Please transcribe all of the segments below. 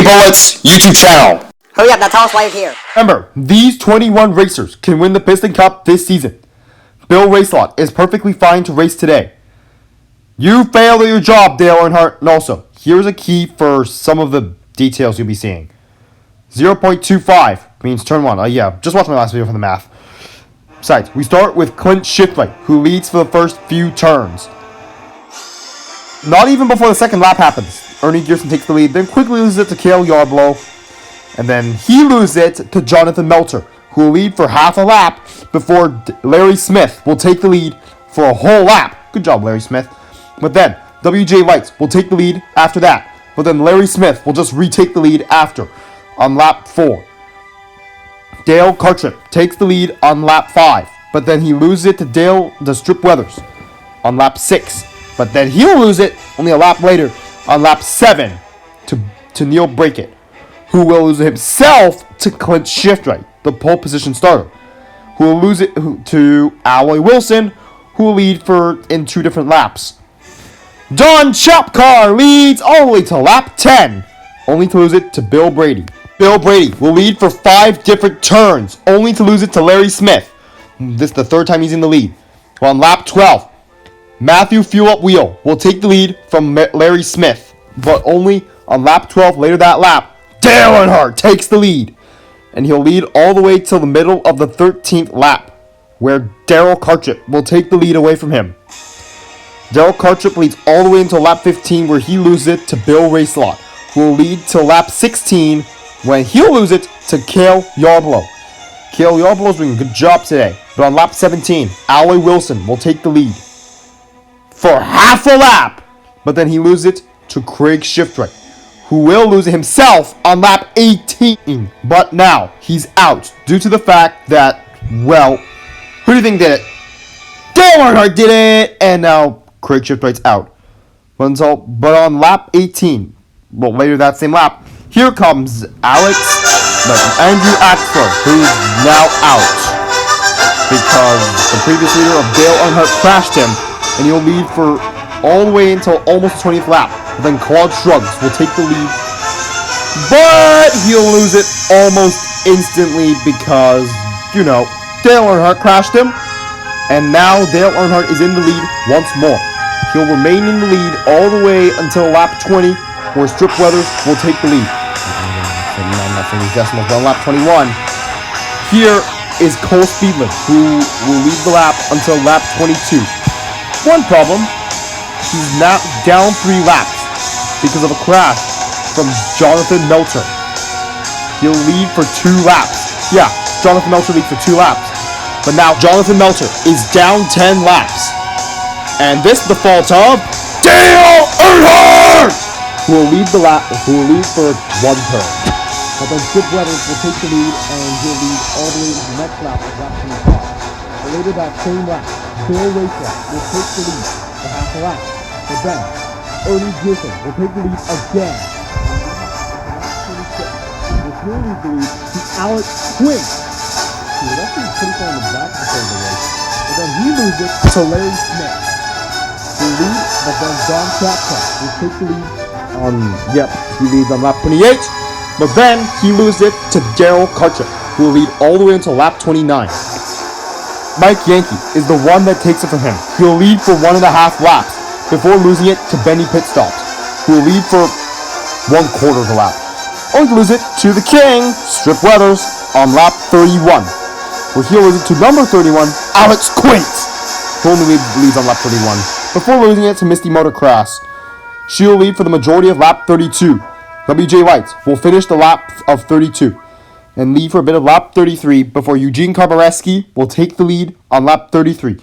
Bullets YouTube channel. Hurry up, now tell us why you're here. Remember, these 21 racers can win the Piston Cup this season. Bill Racelot is perfectly fine to race today. You failed at your job, Dale Earnhardt. And also, here's a key for some of the details you'll be seeing. 0.25 means turn 1. Yeah, just watch my last video for the math. Besides, we start with Clint Shiftwright, who leads for the first few turns. Not even before the second lap happens, Ernie Gearson takes the lead, then quickly loses it to Cale Yarborough, and then he loses it to Jonathan Melter, who will lead for half a lap before Larry Smith will take the lead for a whole lap. Good job, Larry Smith. But then, W.J. Lights will take the lead after that, but then Larry Smith will just retake the lead after, on lap 4. Dale Cartrip takes the lead on lap 5, but then he loses it to Strip Weathers on lap 6. But then he'll lose it only a lap later on lap 7 to Neil Brackett, who will lose it himself to Clint Shiftwright, the pole position starter, who will lose it to Alloy Wilson, who will lead in 2 different laps. Don Chapcar leads all the way to lap 10, only to lose it to Bill Brady. Bill Brady will lead for 5 different turns, only to lose it to Larry Smith. This is the 3rd time he's in the lead. Well, on lap 12, Matthew Fuel Up Wheel will take the lead from Larry Smith, but only on lap 12, later that lap, Dale Earnhardt takes the lead, and he'll lead all the way till the middle of the 13th lap, where Darrell Cartrip will take the lead away from him. Darrell Cartrip leads all the way until lap 15, where he loses it to Bill Racelot, who will lead till lap 16, when he'll lose it to Cale Yarborough. Cale Yarborough's doing a good job today, but on lap 17, Alloy Wilson will take the lead for half a lap, but then he loses it to Craig Shiftwright, who will lose it himself on lap 18. But now he's out due to the fact that, well, who do you think did it? Dale Earnhardt did it, and now Craig Shiftwright's out. But on lap 18, well, later that same lap, here comes Andrew Axler, who's now out because the previous leader of Dale Earnhardt crashed him, and he'll lead for all the way until almost the 20th lap. Then Claude Shrugs will take the lead, but he'll lose it almost instantly because, Dale Earnhardt crashed him, and now Dale Earnhardt is in the lead once more. He'll remain in the lead all the way until lap 20, where Strip Weathers will take the lead. I'm not saying these decimals, but on lap 21, here is Cole Speedman, who will lead the lap until lap 22. One problem, he's now down 3 laps because of a crash from Jonathan Melter. He'll lead for 2 laps. Yeah, Jonathan Melter leads for 2 laps. But now Jonathan Melter is down 10 laps. And this is the fault of Dale Earnhardt, who will lead for 1 turn. But then Strip Weathers will take the lead, and he'll lead all the way to the next lap of lap 25. But later that same lap, Bill Racelot will take the lead for half a lap. But then Ernie Gearson will take the lead again. And will lead the lead to Alex Quinn, who was actually pretty far in the back before the race. But then he loses it to Larry Smith, who leads, but then Don Chapcar will take the lead he leads on lap 28. But then he loses it to Darrell Cartrip, who will lead all the way until lap 29. Mike Yankee is the one that takes it from him. He'll lead for 1.5 laps before losing it to Benny Pitstops, who will lead for 1/4 of the lap, only to lose it to the King, Strip Weathers, on lap 31, where he'll lose it to number 31, Alex Quint, who only leads on lap 31, before losing it to Misty Motocross. She'll lead for the majority of lap 32. W.J. Lights will finish the lap of 32 and lead for a bit of lap 33 before Eugene Karbareski will take the lead on lap 33.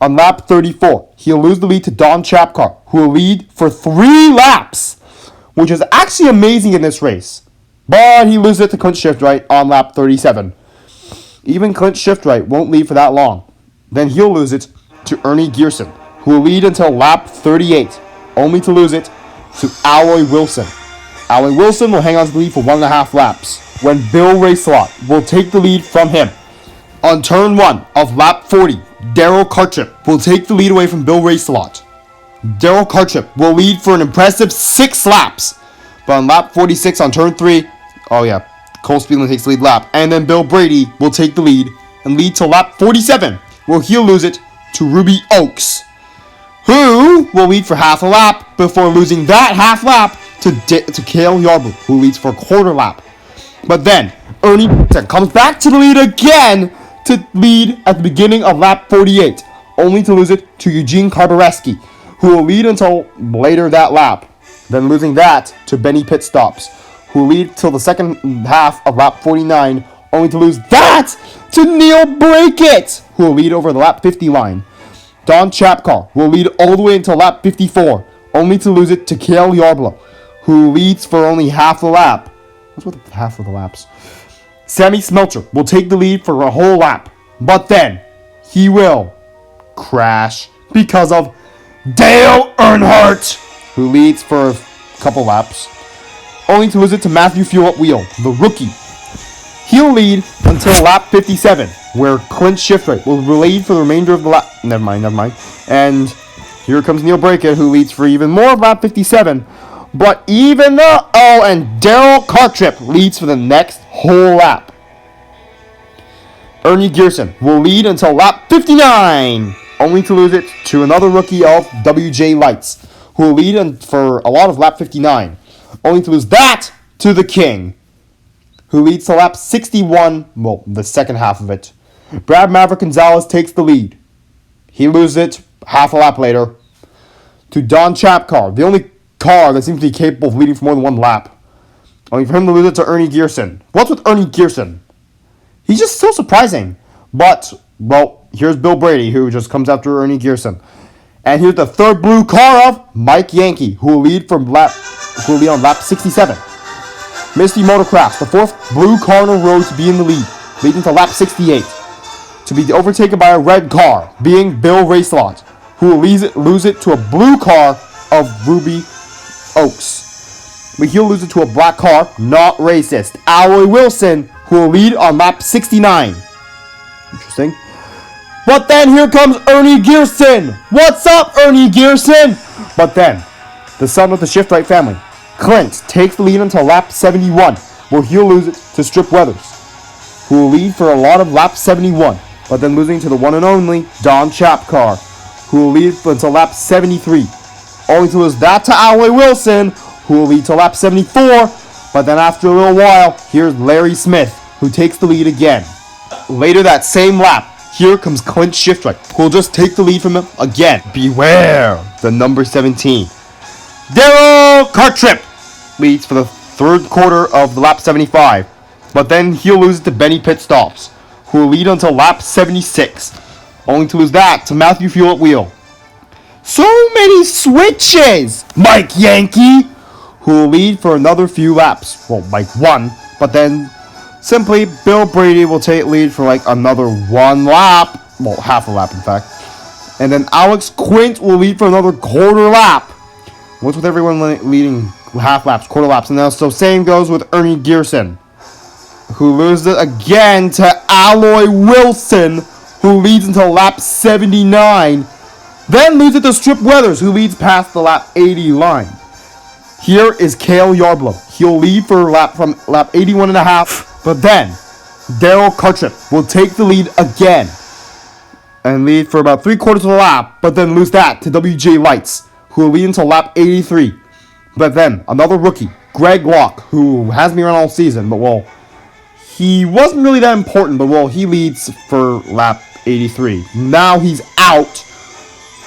On lap 34, he'll lose the lead to Don Chapcar, who will lead for 3 laps, which is actually amazing in this race. But he loses it to Clint Shiftwright on lap 37. Even Clint Shiftwright won't lead for that long. Then he'll lose it to Ernie Gearson, who will lead until lap 38, only to lose it to Alloy Wilson. Alloy Wilson will hang on to the lead for 1.5 laps, when Bill Racelot will take the lead from him. On turn 1 of lap 40, Darrell Cartrip will take the lead away from Bill Racelot. Darrell Cartrip will lead for an impressive 6 laps, But on lap 46 on turn 3, oh yeah, Cole Speedland takes the lead lap. And then Bill Brady will take the lead and lead to lap 47, where he'll lose it to Ruby Oaks, who will lead for half a lap before losing that half lap to Cale Yarborough, who leads for a quarter lap. But then Ernie comes back to the lead again to lead at the beginning of lap 48, only to lose it to Eugene Karbareski, who will lead until later that lap, then losing that to Benny Pitstops, who will lead till the second half of lap 49, only to lose that to Neil Brackett, who will lead over the lap 50 line. Don Chapcar will lead all the way until lap 54, only to lose it to Cale Yarborough, who leads for only half the lap. What's with half of the laps? Sammy Smeltzer will take the lead for a whole lap, but then he will crash because of Dale Earnhardt, who leads for a couple laps, only to lose it to Matthew Fuel at Wheel, the rookie. He'll lead until lap 57, where Clint Shiftright will lead for the remainder of the lap. Never mind. And here comes Neil Brackett, who leads for even more of lap 57. But even though, and Daryl Cartrip leads for the next whole lap. Ernie Gearson will lead until lap 59, only to lose it to another rookie of WJ Lights, who will lead for a lot of lap 59, only to lose that to the King, who leads to lap 61, well, the second half of it. Brad Maverick Gonzalez takes the lead. He loses it half a lap later to Don Chapcar, the only car that seems to be capable of leading for more than one lap, only for him to lose it to Ernie Gearson. What's with Ernie Gearson? He's just so surprising. But, well, here's Bill Brady, who just comes after Ernie Gearson. And here's the third blue car of Mike Yankee, who will lead on lap 67. Misty Motorcrafts, the fourth blue car in a row to be in the lead, leading to lap 68. To be overtaken by a red car, being Bill Racelot, who will lose it to a blue car of Ruby Oaks. But he'll lose it to a black car, not racist, Alloy Wilson, who will lead on lap 69. Interesting. But then here comes Ernie Gearson. What's up, Ernie Gearson? But then, the son of the Shiftright family, Clint, takes the lead until lap 71, where he'll lose it to Strip Weathers, who will lead for a lot of lap 71, but then losing to the one and only Don Chapcar, who will lead until lap 73, only to lose that to Alloy Wilson, who will lead to lap 74, but then after a little while, here's Larry Smith, who takes the lead again. Later that same lap, here comes Clint Shiftright, who will just take the lead from him again. Beware, the number 17. Daryl Cartrip leads for the third quarter of the lap 75, but then he'll lose it to Benny Pitstops, who will lead until lap 76, only to lose that to Matthew Fuel at Wheel. So many switches! Mike Yankee, who will lead for another few laps. Well, like one, but then simply Bill Brady will take lead for like another one lap. Well, half a lap in fact. And then Alex Quint will lead for another quarter lap. What's with everyone leading half laps, quarter laps? And now, so same goes with Ernie Gearson, who loses it again to Alloy Wilson, who leads until lap 79. Then leads it to Strip Weathers, who leads past the lap 80 line. Here is Cale Yarborough. He'll lead for from lap 81 and a half, but then Daryl Cartrip will take the lead again and lead for about 3/4 of the lap, but then lose that to WJ Lights, who will lead until lap 83. But then another rookie, Greg Locke, who has been around all season, but well, he wasn't really that important, but well, he leads for lap 83. Now he's out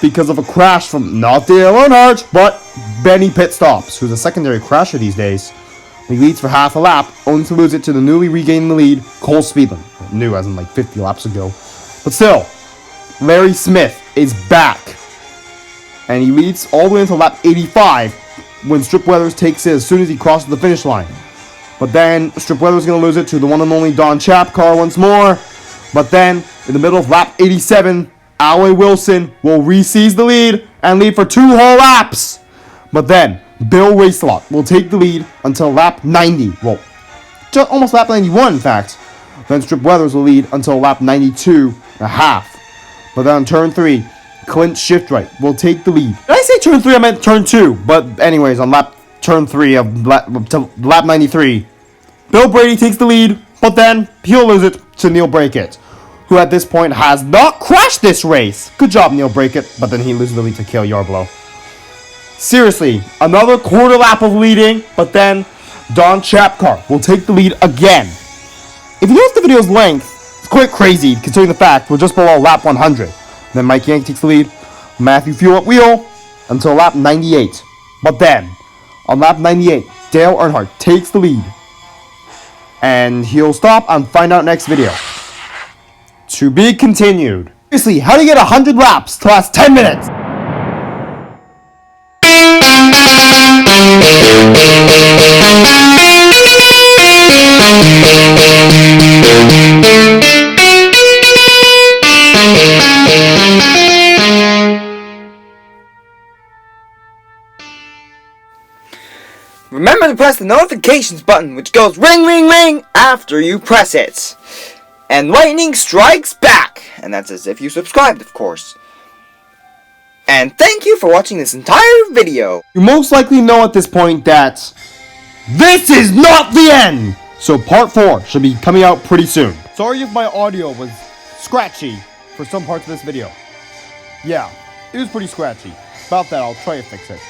because of a crash from not Dale Earnhardt, but Benny Pitstops, who's a secondary crasher these days. He leads for half a lap, only to lose it to the newly regained the lead, Cole Speedland. New as in like 50 laps ago. But still, Larry Smith is back. And he leads all the way until lap 85, when Strip Weathers takes it as soon as he crosses the finish line. But then Strip Weathers is going to lose it to the one and only Don Chapcar once more. But then, in the middle of lap 87, Alloy Wilson will re-seize the lead and lead for 2 whole laps. But then, Bill Racelot will take the lead until lap 90. Well, just almost lap 91, in fact. Then Strip Weathers will lead until lap 92 and a half. But then on turn 3, Clint Shiftright will take the lead. Did I say turn 3? I meant turn 2. But anyways, on lap turn 3 of lap 93. Bill Brady takes the lead, but then he'll lose it to Neil Brackett, who at this point has not crashed this race. Good job, Neil Brackett, but then he loses the lead to Cale Yarborough. Seriously, another quarter lap of leading, but then Don Chapcar will take the lead again. If you notice the video's length, it's quite crazy considering the fact we're just below lap 100. Then Mike Yankee takes the lead, Matthew Fuel at wheel until lap 98. But then, on lap 98, Dale Earnhardt takes the lead. And he'll stop and find out next video. To be continued. Seriously, how do you get 100 laps to last 10 minutes? Remember to press the notifications button, which goes ring ring ring after you press it. And lightning strikes back. And that's as if you subscribed, of course. And thank you for watching this entire video. You most likely know at this point that this is not the end! So part 4 should be coming out pretty soon. Sorry if my audio was scratchy for some parts of this video. Yeah, it was pretty scratchy. About that, I'll try to fix it.